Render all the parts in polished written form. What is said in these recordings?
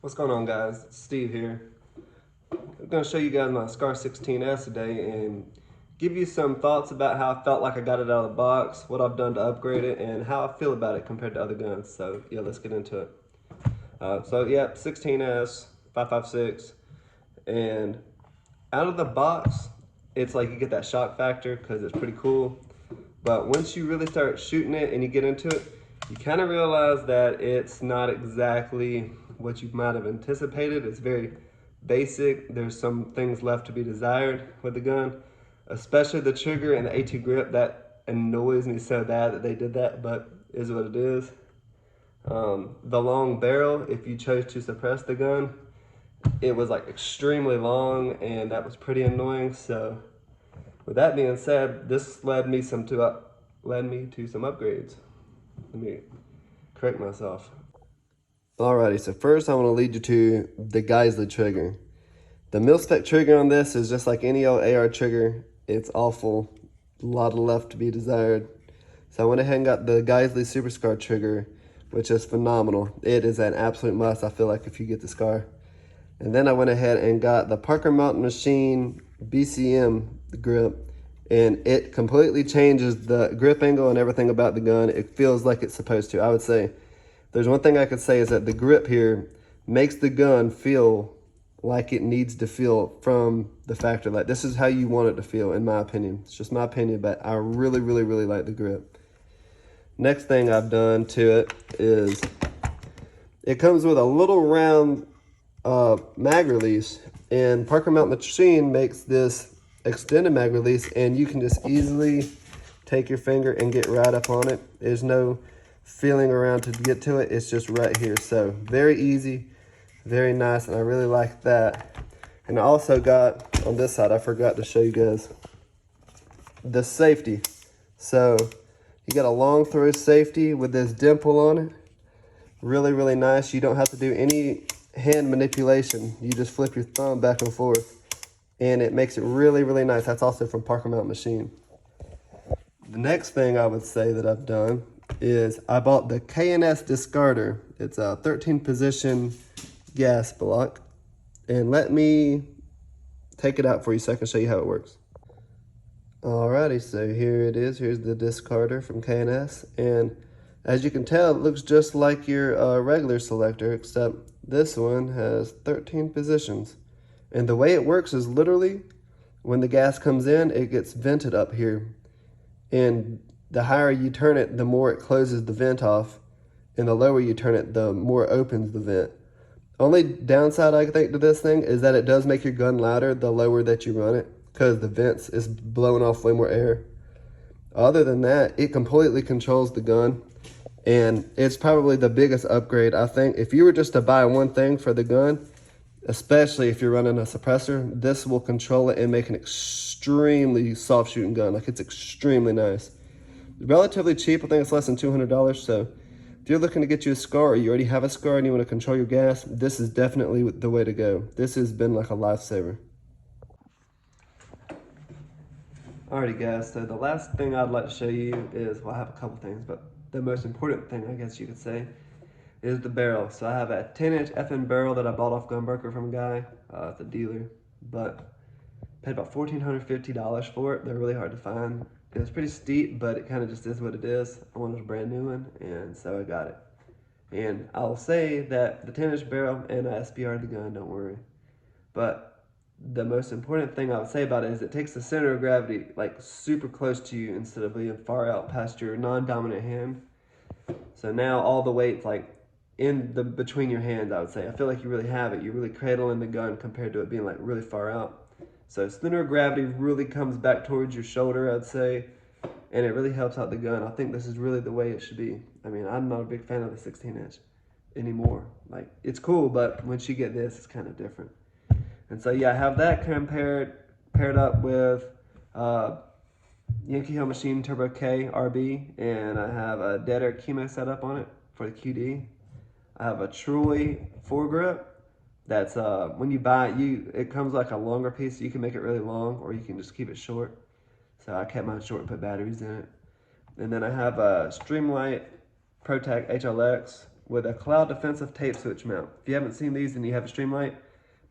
What's going on, guys? It's Steve here. I'm going to show you guys my SCAR16S today and give you some thoughts about how I felt like I got it out of the box, what I've done to upgrade it, and how I feel about it compared to other guns. So yeah, let's get into it. 16S, 5.56, and out of the box, it's like you get that shock factor because it's pretty cool. But once you really start shooting it and you get into it, you kind of realize that it's not exactly what you might have anticipated. It's very basic. There's some things left to be desired with the gun, especially the trigger and the A2 grip. That annoys me so bad that they did that, but is what it is. The long barrel, if you chose to suppress the gun, it was like extremely long, and that was pretty annoying. So with that being said, this led me to some upgrades. Let me correct myself. Alrighty, so first I want to lead you to the Geissele trigger. The mil-spec trigger on this is just like any old AR trigger. It's awful, a lot of left to be desired. So I went ahead and got the Geissele Super SCAR trigger, which is phenomenal. It is an absolute must, I feel like, if you get the SCAR. And then I went ahead and got the Parker Mountain Machine BCM grip, and it completely changes the grip angle and everything about the gun. It feels like it's supposed to. I would say there's one thing I could say is that the grip here makes the gun feel like it needs to feel from the factory. Like, this is how you want it to feel, in my opinion. It's just my opinion, but I really, really, really like the grip. Next thing I've done to it is it comes with a little round mag release, and Parker Mountain Machine makes this extended mag release, and you can just easily take your finger and get right up on it. There's no feeling around to get to it. It's just right here. So very easy, very nice, and I really like that. And I also got on this side, I forgot to show you guys the safety. So you got a long throw safety with this dimple on it. Really, really nice. You don't have to do any hand manipulation. You just flip your thumb back and forth, and it makes it really, really nice. That's also from Parker Mountain Machine. The next thing I would say that I've done is I bought the K&S discarder. It's a 13 position gas block, and let me take it out for you so I can show you how it works. Alrighty, so here it is. Here's the discarder from K&S, and as you can tell, it looks just like your regular selector, except this one has 13 positions. And the way it works is literally when the gas comes in, it gets vented up here. And the higher you turn it, the more it closes the vent off. And the lower you turn it, the more it opens the vent. Only downside I think to this thing is that it does make your gun louder the lower that you run it, because the vents is blowing off way more air. Other than that, it completely controls the gun. And it's probably the biggest upgrade, I think. If you were just to buy one thing for the gun, especially if you're running a suppressor, this will control it and make an extremely soft shooting gun. Like, it's extremely nice. Relatively cheap, I think it's less than $200. So if you're looking to get you a SCAR, or you already have a SCAR and you want to control your gas, this is definitely the way to go. This has been like a lifesaver. Alrighty guys, so the last thing I'd like to show you is, well, I have a couple things, but the most important thing, I guess you could say, is the barrel. So I have a 10-inch FN barrel that I bought off Gunbroker from a guy, it's a dealer, but paid about $1,450 for it. They're really hard to find. It was pretty steep, but it kind of just is what it is. I wanted a brand new one, and so I got it. And I'll say that the 10-inch barrel, and I SPR'd the gun, don't worry. But the most important thing I would say about it is it takes the center of gravity like super close to you instead of being far out past your non-dominant hand. So now all the weight's like in the between your hands, I would say. I feel like you really have it. You're really cradling the gun compared to it being like really far out. So center of gravity really comes back towards your shoulder, I'd say, and it really helps out the gun. I think this is really the way it should be. I mean, I'm not a big fan of the 16-inch anymore. Like, it's cool, but once you get this, it's kind of different. And so yeah, I have that paired up with Yankee Hill Machine Turbo K RB, and I have a dead air chemo setup on it for the QD. I have a Troy foregrip. That's when you buy it, it comes like a longer piece. So you can make it really long, or you can just keep it short. So I kept mine short and put batteries in it. And then I have a Streamlight ProTac HLX. with a cloud defensive tape switch mount. If you haven't seen these and you have a Streamlight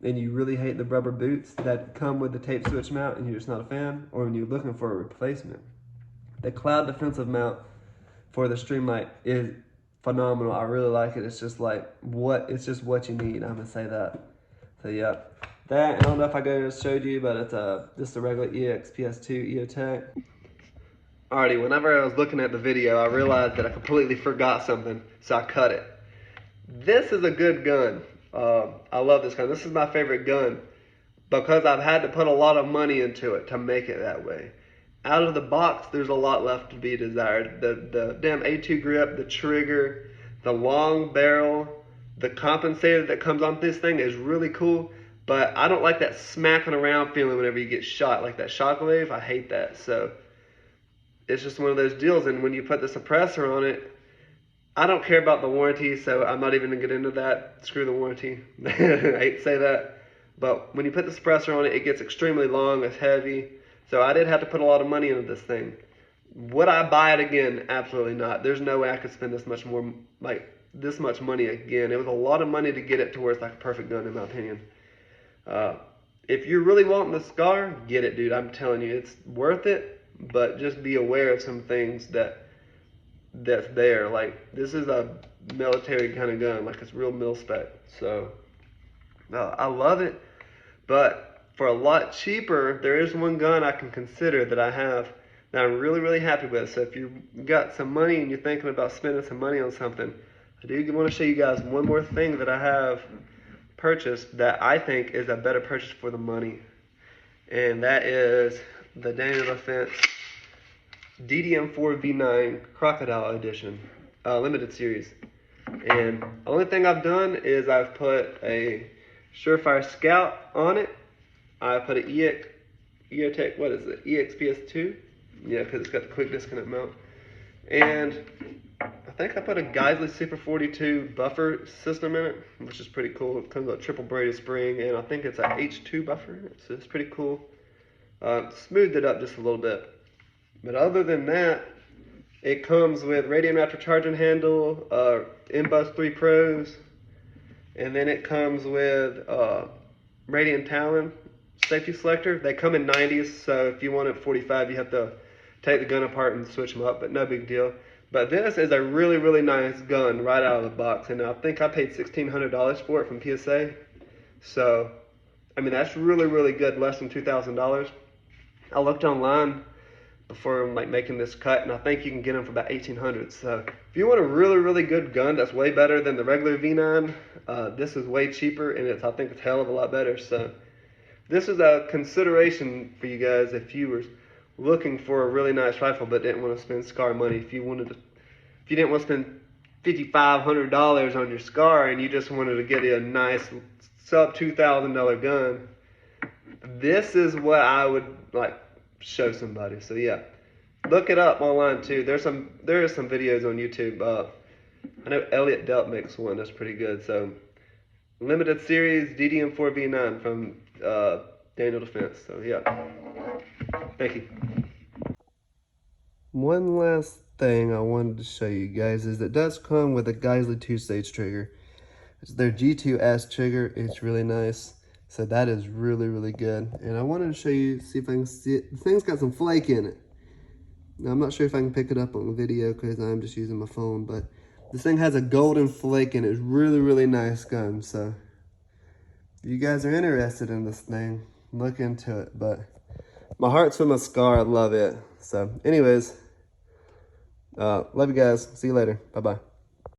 and you really hate the rubber boots that come with the tape switch mount and you're just not a fan, or when you're looking for a replacement, the cloud defensive mount for the Streamlight is phenomenal. I really like it. It's just like it's just what you need. I'm gonna say that. So yeah, that, I don't know if I just showed you, but it's just a regular EXPS2 EOTech. Alrighty, whenever I was looking at the video, I realized that I completely forgot something, so I cut it. This is a good gun. I love this gun. This is my favorite gun because I've had to put a lot of money into it to make it that way. Out of the box, there's a lot left to be desired. The damn A2 grip, the trigger, the long barrel, the compensator that comes on this thing is really cool, but I don't like that smacking around feeling whenever you get shot, like that shockwave. I hate that. So it's just one of those deals, and when you put the suppressor on it, I don't care about the warranty, so I'm not even gonna get into that. Screw the warranty. I hate to say that, but when you put the suppressor on it, it gets extremely long, it's heavy. So I did have to put a lot of money into this thing. Would I buy it again? Absolutely not. There's no way I could spend this much money again. It was a lot of money to get it to where it's like a perfect gun, in my opinion. If you're really wanting the SCAR, get it, dude. I'm telling you, it's worth it, but just be aware of some things that's there. Like, this is a military kind of gun, like it's real mil spec. So I love it, but for a lot cheaper, there is one gun I can consider that I have that I'm really, really happy with. So if you've got some money and you're thinking about spending some money on something, I do want to show you guys one more thing that I have purchased that I think is a better purchase for the money. And that is the Daniel Defense DDM4 V9 Crocodile Edition, limited series. And the only thing I've done is I've put a Surefire Scout on it. I put an EOTech, what is it, EXPS2? Yeah, because it's got the quick disconnect mount. And I think I put a Geisley Super 42 buffer system in it, which is pretty cool. It comes with a triple braided spring, and I think it's an H2 buffer, so it's pretty cool. Smoothed it up just a little bit. But other than that, it comes with radium raptor charging handle, M-Bus 3 Pros, and then it comes with Radiant Talon safety selector. They come in 90s, so if you want it 45, you have to take the gun apart and switch them up, but no big deal. But this is a really, really nice gun right out of the box, and I think I paid $1,600 for it from PSA. So, I mean, that's really, really good, less than $2,000. I looked online before making this cut, and I think you can get them for about $1,800. So if you want a really, really good gun that's way better than the regular V9, this is way cheaper, and I think it's a hell of a lot better. So this is a consideration for you guys if you were looking for a really nice rifle but didn't want to spend SCAR money. If you didn't want to spend $5,500 on your SCAR and you just wanted to get a nice sub $2,000 gun, this is what I would show somebody. So yeah, look it up online too. There are some videos on YouTube. I know Elliot Delp makes one that's pretty good. So limited series DDM4 V9 from Daniel Defense. So yeah, thank you. One last thing I wanted to show you guys is it does come with a Geisley 2-stage trigger. It's their G2S trigger. It's really nice. So that is really, really good. And I wanted to show you, see if I can see it. The thing's got some flake in it. Now, I'm not sure if I can pick it up on the video because I'm just using my phone, but this thing has a golden flake in it. It's really, really nice gun. So if you guys are interested in this thing, look into it. But my heart's with my SCAR. I love it. So anyways, love you guys. See you later. Bye-bye.